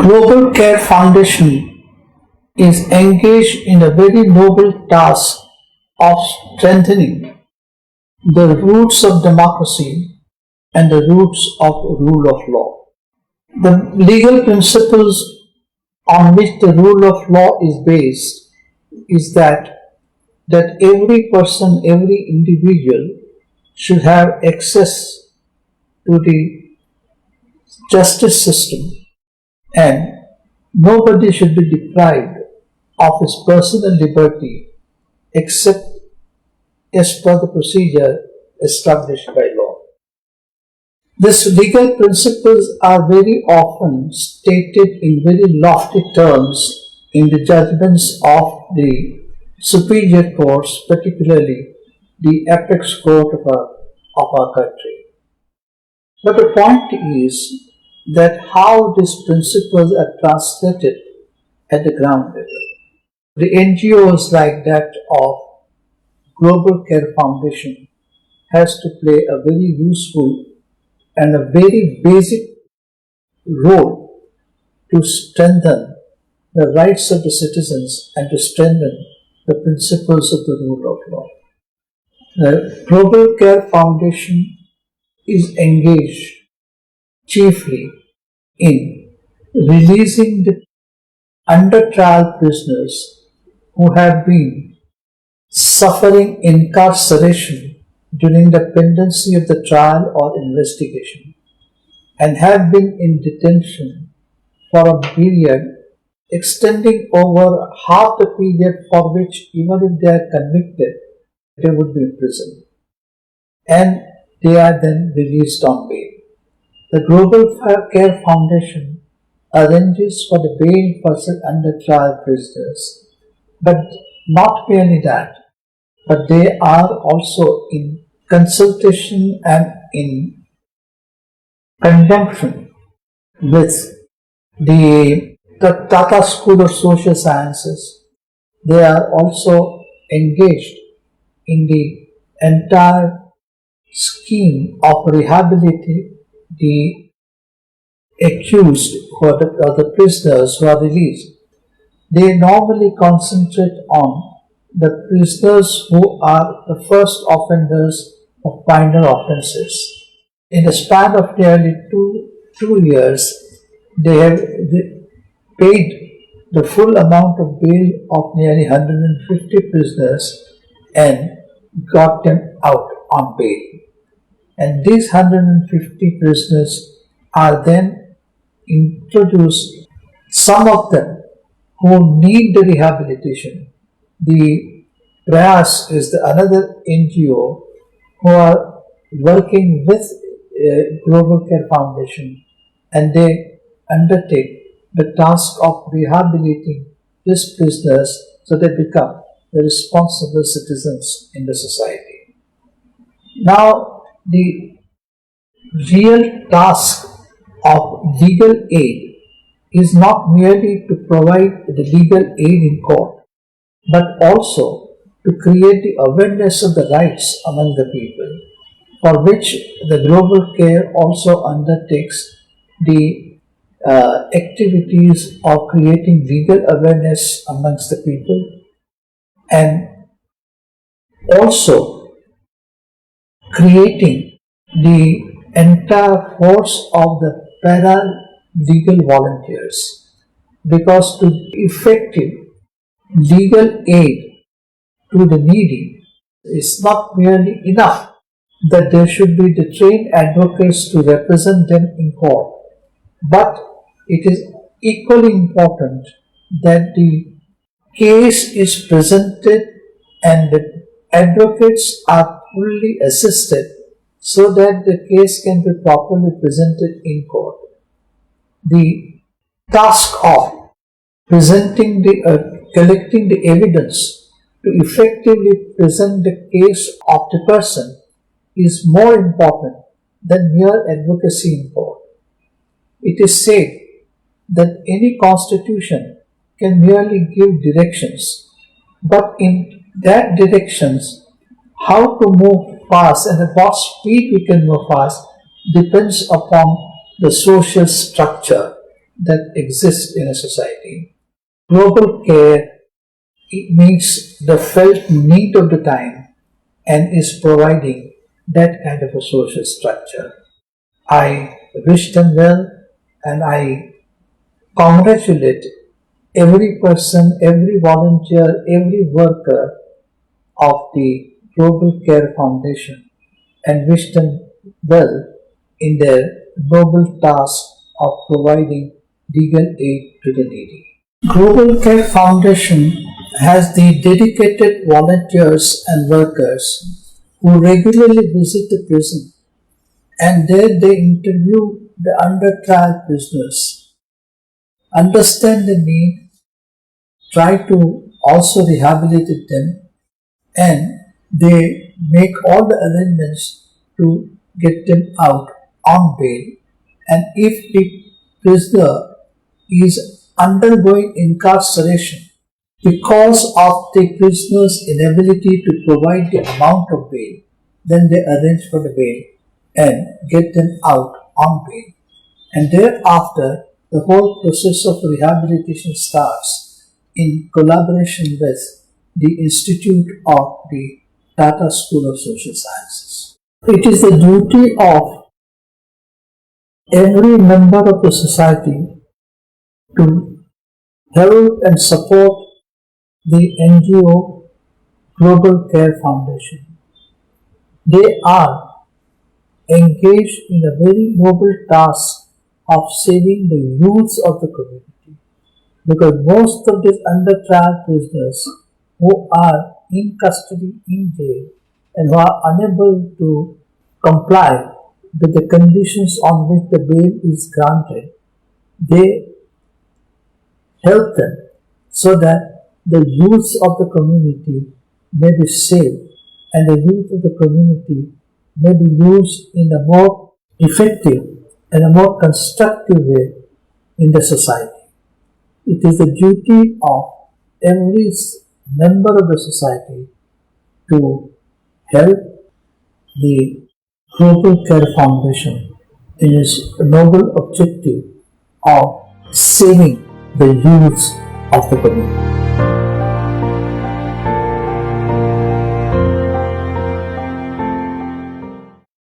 Global Care Foundation is engaged in a very noble task of strengthening the roots of democracy and the roots of rule of law. The legal principles on which the rule of law is based is that every person, every individual should have access to the justice system and nobody should be deprived of his personal liberty except as per the procedure established by law. These legal principles are very often stated in very lofty terms in the judgments of the superior courts, particularly the apex court of our country. But the point is that how these principles are translated at the ground level. The NGOs like that of Global Care Foundation has to play a very useful and a very basic role to strengthen the rights of the citizens and to strengthen the principles of the rule of law. The Global Care Foundation is engaged chiefly in releasing the under trial prisoners who have been suffering incarceration during the pendency of the trial or investigation and have been in detention for a period extending over half the period for which, even if they are convicted, they would be imprisoned. And they are then released on bail. The Global Care Foundation arranges for the bail for such under trial prisoners, but not merely that, but they are also in consultation and in conjunction with the Tata School of Social Sciences. They are also engaged in the entire scheme of rehabilitating the accused or the prisoners who are released. They normally concentrate on the prisoners who are the first offenders of minor offences. In a span of nearly two years, they have paid the full amount of bail of nearly 150 prisoners and got them out on bail. And these 150 prisoners are then introduced, some of them who need the rehabilitation. The Prayas is another NGO who are working with Global Care Foundation, and they undertake the task of rehabilitating these prisoners so they become the responsible citizens in the society. Now, the real task of legal aid is not merely to provide the legal aid in court, but also to create the awareness of the rights among the people, for which the Global Care also undertakes the activities of creating legal awareness amongst the people and also creating the entire force of the para-legal volunteers, because to effective legal aid to the needy is not merely enough that there should be the trained advocates to represent them in court, but it is equally important that the case is presented and the advocates are fully assisted so that the case can be properly presented in court. The task of collecting the evidence to effectively present the case of the person is more important than mere advocacy in court. It is said that any constitution can merely give directions, but in that directions, how to move fast and at what speed we can move fast depends upon the social structure, that exist in a society. Global care meets the felt need of the time and is providing that kind of a social structure. I wish them well and I congratulate every person, every volunteer, every worker of the Global Care Foundation and wish them well in their noble task of providing legal aid to the needy. Global Care Foundation has the dedicated volunteers and workers who regularly visit the prison and there they interview the under trial prisoners, understand the need, try to also rehabilitate them, and they make all the arrangements to get them out on bail. And if the prisoner is undergoing incarceration because of the prisoner's inability to provide the amount of bail, then they arrange for the bail and get them out on bail. And thereafter, the whole process of rehabilitation starts in collaboration with the Institute of the Tata School of Social Sciences. It is the duty of every member of the society to help and support the NGO Global Care Foundation. They are engaged in a very noble task of saving the youths of the community, because most of these under trial prisoners who are in custody in jail and who are unable to comply with the conditions on which the bail is granted, they help them so that the youths of the community may be saved and the youth of the community may be used in a more effective and a more constructive way in the society. It is the duty of every member of the society to help the Global Care Foundation in its noble objective of saving the youths of the community.